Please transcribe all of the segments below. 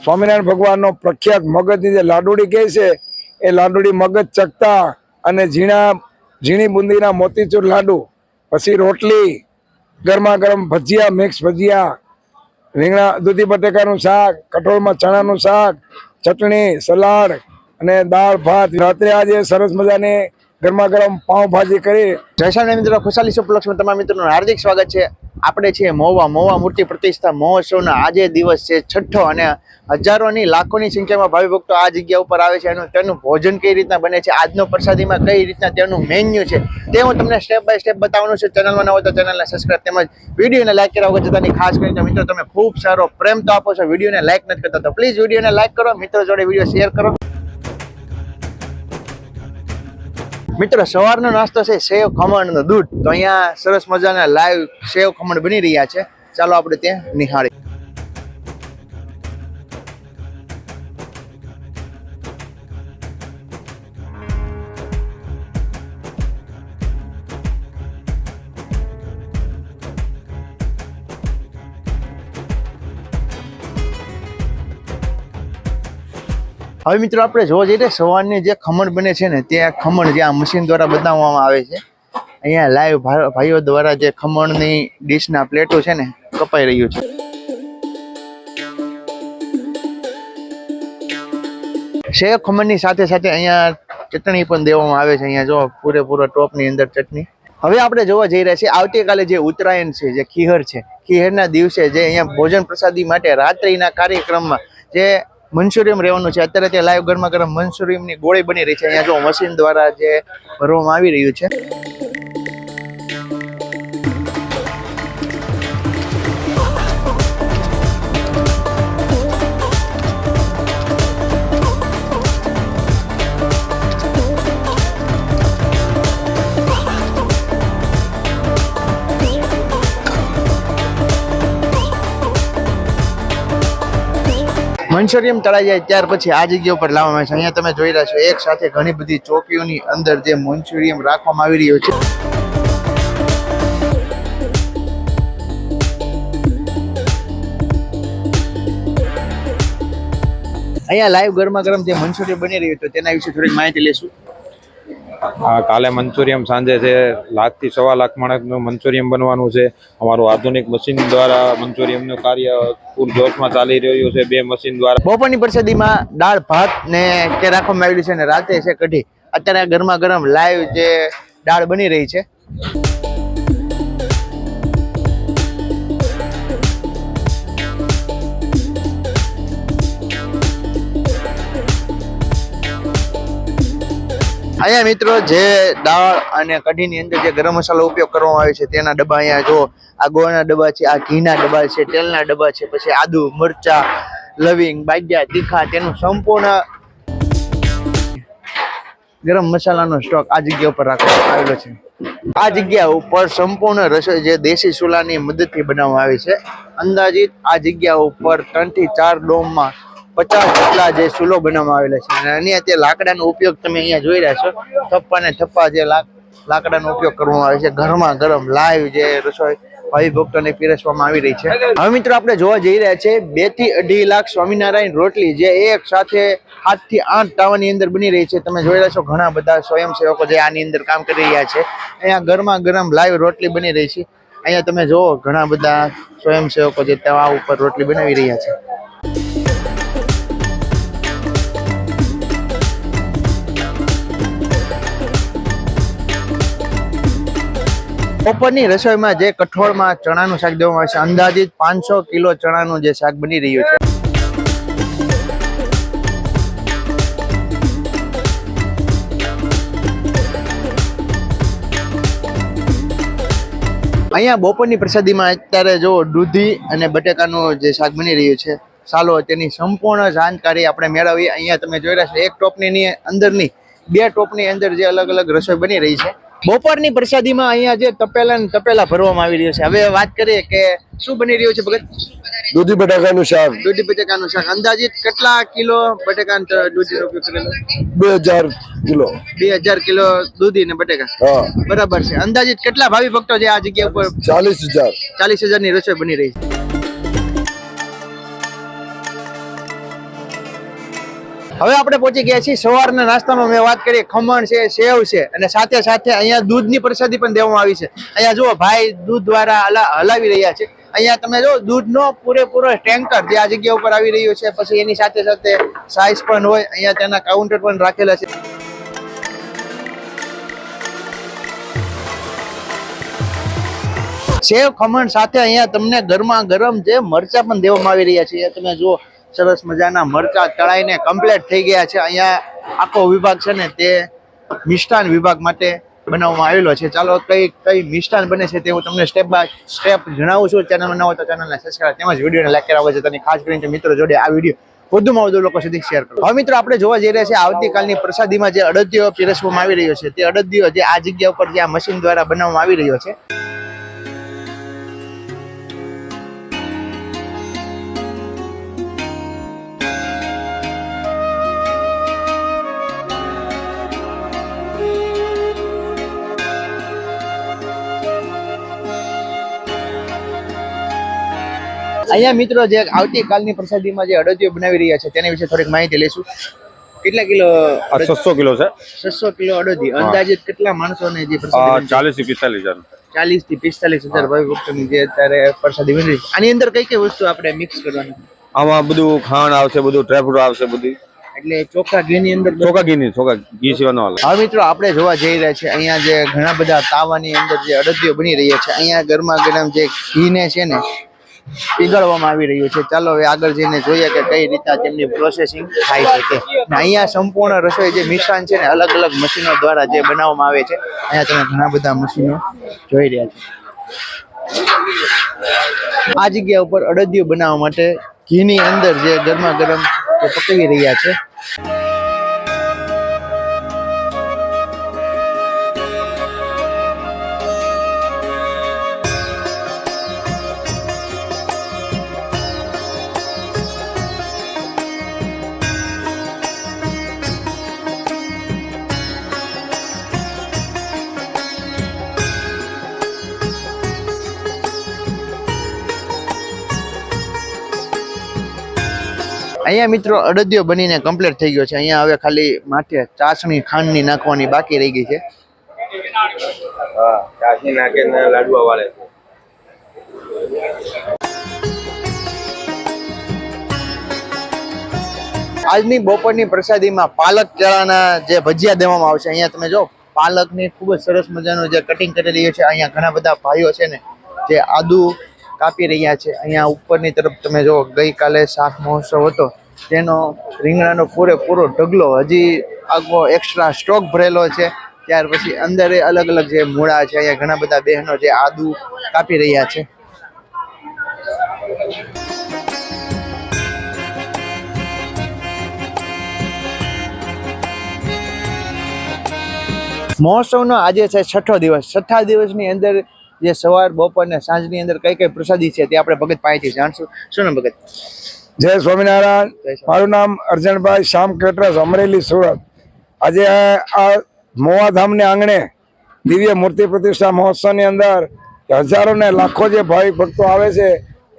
સ્વામિનારાયણ ભગવાનનો પ્રખ્યાત મગજની જે લાડુડી કહે છે એ લાડુડી મગજ ચકતા અને ઝીણી બુંદીના મોતીચૂર લાડુ, પછી રોટલી, ગરમા ગરમ ભજીયા, મિક્સ ભજીયા, રીંગણા દૂધી બટેકાનું શાક, કઠોળમાં ચણાનું શાક, ચટણી, સલાડ અને દાળ ભાત. રાત્રે આજે સરસ મજાની ગરમા ગરમ પાઉંભાજી કરી. જય સ્વામિનારાયણ મિત્રો, ખુશાલી સુપલક્ષમાં તમારા મિત્રોનું હાર્દિક સ્વાગત છે. આપણે છીએ મહુવા મૂર્તિ પ્રતિષ્ઠા મહોત્સવનો આજે દિવસ છે છઠ્ઠો અને હજારોની લાખોની સંખ્યામાં ભાવિ ભક્તો આ જગ્યા ઉપર આવે છે. તેનું ભોજન કઈ રીતના બને છે, આજનો પ્રસાદીમાં કઈ રીતના તેનું મેન્યુ છે તે હું તમને સ્ટેપ બાય સ્ટેપ બતાવવાનું છું. ચેનલમાં ન હોય તો ચેનલને સબસ્ક્રાઈબ તેમજ વિડીયોને લાઈક કર્યા વગર જતાની ખાસ કરીને મિત્રો તમે ખૂબ સારો પ્રેમ તો આપો છો, વિડીયોને લાઈક નથી કરતા તો પ્લીઝ વિડીયોને લાઈક કરો, મિત્રો જોડે વિડીયો શેર કરો. મિત્રો સવારનો નાસ્તો છે સેવ ખમણ નું દૂધ. તો અહીંયા સરસ મજાના લાઈવ સેવ ખમણ બની રહ્યા છે. ચાલો આપણે ત્યાં નિહાળી. હવે મિત્રો આપણે જોવા જઈએ સવારની જે ખમણ બને છે ને તે ખમણ જે આ મશીન દ્વારા બનાવવામાં આવે છે. અહીંયા લાઈવ ભાઈઓ દ્વારા જે ખમણની ડીશના પ્લેટો છે ને કપાઈ રહ્યું છે. સેવ ખમણની સાથે સાથે અહીંયા ચટણી પણ દેવામાં આવે છે. અહીંયા જો પૂરેપૂરો ટોપની અંદર ચટણી. હવે આપણે જોવા જઈ રહ્યા છીએ આવતીકાલે જે ઉત્તરાયણ છે, જે ખીહર છે, ખીહરના દિવસે જે અહીંયા ભોજન પ્રસાદી માટે રાત્રિના કાર્યક્રમમાં જે મંચુરિયમ રહેવાનું છે. અત્યારે ત્યાં લાઈવ ગરમા ગરમ મંચુરિયમની ગોળી બની રહી છે. અહીંયા જો મશીન દ્વારા જે ભરવામાં આવી રહ્યું છે. મંચુરિયમ તળાઈ જાય ત્યાર પછી આ જગ્યા ઉપર લાવવામાં આવે છે. અહીંયા તમે જોઈ રહ્યા છો એક સાથે ઘણી બધી ચોકીઓની અંદર જે મંચુરિયમ રાખવામાં આવી રહ્યું છે. અહીંયા લાઈવ ગરમા ગરમ જે મંચુરિયમ બની રહ્યું છે તેના વિશે થોડીક માહિતી લેશું. કાલે મંચુરિયમ સાંજે છે 1 થી 1.25 લાખ માણસનું મંચુરિયમ બનવાનું છે. અમારું આધુનિક મશીન દ્વારા મંચુરિયમનું કાર્ય પૂર જોશમાં ચાલી રહ્યું છે. 2 મશીન દ્વારા બપોરની પ્રસાદીમાં દાળ ભાત ને કે રાખવામાં આવેલી છે અને રાતે છે કઢી. અત્યારે ગરમા ગરમ લાઈવ જે દાળ બની રહી છે. અહીંયા મિત્રો જે દાળ અને કઢીની અંદર જે ગરમ મસાલો ઉપયોગ કરવામાં આવે છે તેના ડબ્બા અહીંયા જો આ ગોળના ડબ્બા છે, આ ઘીના ડબ્બા છે, તેલના ડબ્બા છે, પછી આદુ, મરચા, લવિંગ, બાજ્યા, તીખા તેનું સંપૂર્ણ ગરમ મસાલાનો સ્ટોક આ જગ્યા ઉપર રાખવામાં આવેલો છે. આ જગ્યા ઉપર સંપૂર્ણ રસોઈ જે દેશી ચૂલાની મદદથી બનાવવામાં આવી છે. અંદાજિત આ જગ્યા ઉપર 3 થી 4 ડોમમાં 50 જેટલા જે ચૂલો બનાવવામાં આવેલા છે. અને અહીંયા તે લાકડાનો ઉપયોગ તમે અહીંયા જોઈ રહ્યા છો. થપ્પા ને થપ્પા જે લાકડાનો ઉપયોગ કરવામાં આવે છે. ઘરમાં ગરમ લાઈવ જે રસોઈ ભાવિ ભક્તોને પીરસવામાં આવી રહી છે. હવે મિત્રો આપણે જોવા જઈ રહ્યા છે 2 થી 2.5 લાખ સ્વામિનારાયણ રોટલી જે એક સાથે 7 થી 8 તાવાની અંદર બની રહી છે. તમે જોઈ રહ્યા છો ઘણા બધા સ્વયંસેવકો જે આની અંદર કામ કરી રહ્યા છે. અહીંયા ગરમા ગરમ લાઈવ રોટલી બની રહી છે. અહીંયા તમે જુઓ ઘણા બધા સ્વયંસેવકો જે તવા ઉપર રોટલી બનાવી રહ્યા છે. બપોરની રસોઈમાં જે કઠોળમાં ચણાનું શાક દેવામાં આવે છે. અંદાજિત 500 કિલો ચણાનું જે શાક બની રહ્યું છે. અહીંયા બપોરની પ્રસાદીમાં અત્યારે જો દૂધી અને બટેકાનું જે શાક બની રહ્યું છે. ચાલો તેની સંપૂર્ણ જાણકારી આપણે મેળવીએ. અહીંયા તમે જોઈ રહ્યા છો એક ટોપની અંદરની 2 ટોપની અંદર જે અલગ અલગ રસોઈ બની રહી છે. બપોરની પ્રસાદીમાં અહીંયા જે તપેલા ભરવામાં આવી રહ્યું છે. હવે વાત કરીએ કે શું બની રહ્યું છે ભગત? દૂધી બટાકાનું શાક. દૂધી બટેકાનું શાક. અંદાજિત કેટલા કિલો બટેકા દૂધીનો ઉપયોગ કરેલો? 2000 કિલો. 2000 કિલો દૂધી ને બટેકા. હા બરાબર છે. અંદાજિત કેટલા ભાવિ ભક્તો છે આ જગ્યા ઉપર? 40,000 ની રસોઈ બની રહી છે. હવે આપણે પહોંચી ગયા છીએ સવારના નાસ્તામાં. મેં વાત કરી ખમણ છે, સેવ છે અને સાથે સાથે અહીંયા દૂધની પ્રસાદી પણ દેવામાં આવી છે. અહીંયા જુઓ ભાઈ દૂધ દ્વારા હલાવી રહ્યા છે. અહીંયા તમે જો દૂધનો પૂરેપૂરો ટેન્કર જે આ જગ્યા ઉપર આવી રહ્યો છે. પછી એની સાથે સાથે સાઈઝ પણ હોય. અહીંયા તેના કાઉન્ટર પણ રાખેલા છે. સેવ ખમણ સાથે અહીંયા તમને ગરમા ગરમ જે મરચા પણ દેવામાં આવી રહ્યા છે. તમે જુઓ સરસ મજાના મરચા તળાઈને કમ્પ્લીટ થઈ ગયા છે. અહીંયા આખો વિભાગ છે ને તે મિષ્ટાન વિભાગ માટે બનાવવામાં આવેલો છે. ચાલો કઈ મિષ્ટાન બને છે તે હું તમને સ્ટેપ બાય સ્ટેપ જણાવું છું. ચેનલમાં ન હોય તો ચેનલને સબસ્ક્રાઇબ તેમજ વિડીયોને લાઈક કરવા છે. ખાસ કરીને મિત્રો જોડે આ વિડીયો વધુમાં વધુ લોકો સુધી શેર કરો. હવે મિત્રો આપણે જોવા જઈ રહ્યા છીએ આવતીકાલની પ્રસાદીમાં જે અડદિયો પીરસવામાં આવી રહ્યો છે તે અડદિયો જે આ જગ્યા ઉપર જે આ મશીન દ્વારા બનાવવામાં આવી રહ્યો છે. અહીંયા મિત્રો જે આવતીકાલની પ્રસાદીમાં જે અડદિયો બનાવી રહ્યા છે તેના વિશે થોડીક માહિતી લઈશું. કેટલા કિલો? 600 કિલો છે. 600 કિલો અડદિયો. અંદાજિત કેટલા માણસોને જે પ્રસાદી? 40 થી 45 હજાર. 40 થી 45 હજાર ભાઈ ભક્તોની જે અત્યારે પ્રસાદી બની રહી છે. આની અંદર કઈ કઈ વસ્તુ આપણે મિક્સ કરવાની? આમાં બધું ખાંડ આવશે, બધું ડ્રાયફ્રૂટ આવશે, બધું એટલે ચોખ્ખા ઘીની અંદર ચોખા ઘી સિવાયનો હાલે. હવે મિત્રો આપણે જોવા જઈ રહ્યા છે અહીંયા જે ઘણા બધા તાવાની અંદર જે અડદિયો બની રહ્યા છે. અહીંયા ગરમા ગરમ જે ઘીને છે ને પીગળવામાં આવી રહ્યું છે. ચાલો હવે આગળ જઈને જોઈએ કે કઈ રીતે તેમની પ્રોસેસિંગ થાય છે. અહીંયા સંપૂર્ણ રસોઈ જે મિષ્ટાન છે ને અલગ અલગ મશીનો દ્વારા જે બનાવવામાં આવે છે. અહીંયા તમે ઘણા બધા મશીનો જોઈ રહ્યા છો. આ જગ્યા ઉપર અડદિયો બનાવવા માટે ઘીની અંદર જે ગરમા ગરમ જે પકવી રહ્યા છે. અહીંયા મિત્રો અડદિયો બનીને કમ્પ્લીટ થઈ ગયો છે. અહીંયા હવે ખાલી માથે ચાસણી ખાંડની નાખવાની બાકી રહી ગઈ છે. ચાસણી નાખીને લાડવા વાળે છે. આજની બપોરની પ્રસાદીમાં પાલક ચણાના જે ભજીયા દેવામાં આવશે. અહીંયા તમે જો પાલકની ખૂબ જ સરસ મજાનું જે કટિંગ કરેલી છે. અહીંયા ઘણા બધા ભાઈઓ છે ને જે આદુ કાપી રહ્યા છે. અહીંયા ઉપરની તરફ તમે જો ગઈકાલે શાક મહોત્સવ હતો તેનો રીંગણાનો પૂરેપૂરો ઢગલો હજી આગો એક્સ્ટ્રા સ્ટોક ભરેલો છે. ત્યાર પછી અંદર અલગ અલગ જે મૂળા છે. અહીંયા ઘણા બધા બહેનો જે આદુ કાપી રહ્યા છે. મહોત્સવનો આજે છે છઠ્ઠો દિવસ. છઠ્ઠા દિવસની અંદર જે સવાર બપોર ને સાંજની અંદર કઈ કઈ પ્રસાદી છે તે આપણે ભગત પાસેથી જાણશું. શું નામ ભગત? જય સ્વામિનારાયણ. મારું નામ અર્જણભાઈ શ્યામ કેટરસ, અમરેલી, સુરત. આજે આ મોવાધામને આંગણે દિવ્ય મૂર્તિ પ્રતિષ્ઠા મહોત્સવની અંદર હજારો ને લાખો જે ભાવિક ભક્તો આવે છે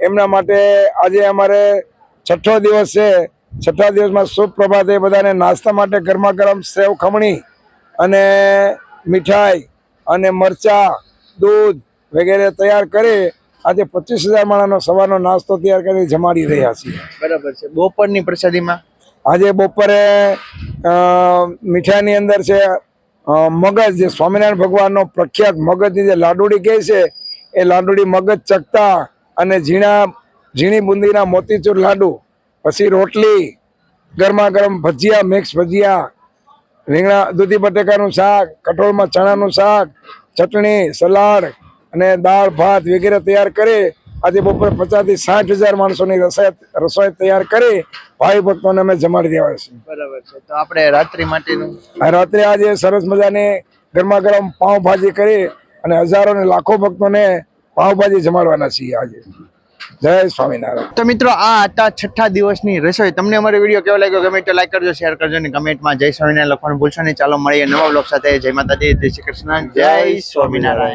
એમના માટે આજે અમારે છઠ્ઠો દિવસ છે. છઠ્ઠા દિવસમાં શુભ પ્રભાતે બધાને નાસ્તા માટે ગરમા ગરમ સેવ ખમણી અને મીઠાઈ અને મરચા, દૂધ વગેરે તૈયાર કરી આજે 25,000 માણસનો સવારનો નાસ્તો તૈયાર કરી જમાડી રહ્યા છીએ. બરાબર છે. બપોરની પ્રસાદીમાં આજે બપોરે મીઠાઈની અંદર છે મગજ, જે સ્વામિનારાયણ ભગવાનનો પ્રખ્યાત મગજની જે લાડુડી કહે છે એ લાડુડી મગજ ચકતા અને ઝીણી બુંદીના મોતીચૂર લાડુ, પછી રોટલી, ગરમા ગરમ ભજીયા, મિક્સ ભજીયા, રીંગણા દૂધી બટેકાનું શાક, કઠોળમાં ચણાનું શાક, ચટણી, સલાડ અને દાળ ભાત વગેરે તૈયાર કરી આજે બપોરે 50,000 થી 60,000 માણસોની રસોઈ તૈયાર કરી ભાઈ ભક્તોને અમે જમાડી દેવા છે. બરાબર છે. તો આપણે રાત્રિ માટેનું રાત્રે આજે સરસ મજાની ગરમા ગરમ પાઉંભાજી કરી અને હજારો ને લાખો ભક્તોને પાઉંભાજી જમાડવાના છીએ આજે. જય સ્વામિનારાયણ. તો મિત્રો આ હતા છઠ્ઠા દિવસની રસોઈ. તમને અમારો વિડીયો કેવો લાગ્યો ગમે તો લાઈક કરજો, શેર કરજો અને કમેન્ટમાં જય સ્વામિનારાયણ લખવાનું ભૂલશો નહીં. ચાલો મળીએ નવા બ્લોગ સાથે. જય માતાજી, જય શ્રી કૃષ્ણ, જય સ્વામિનારાયણ.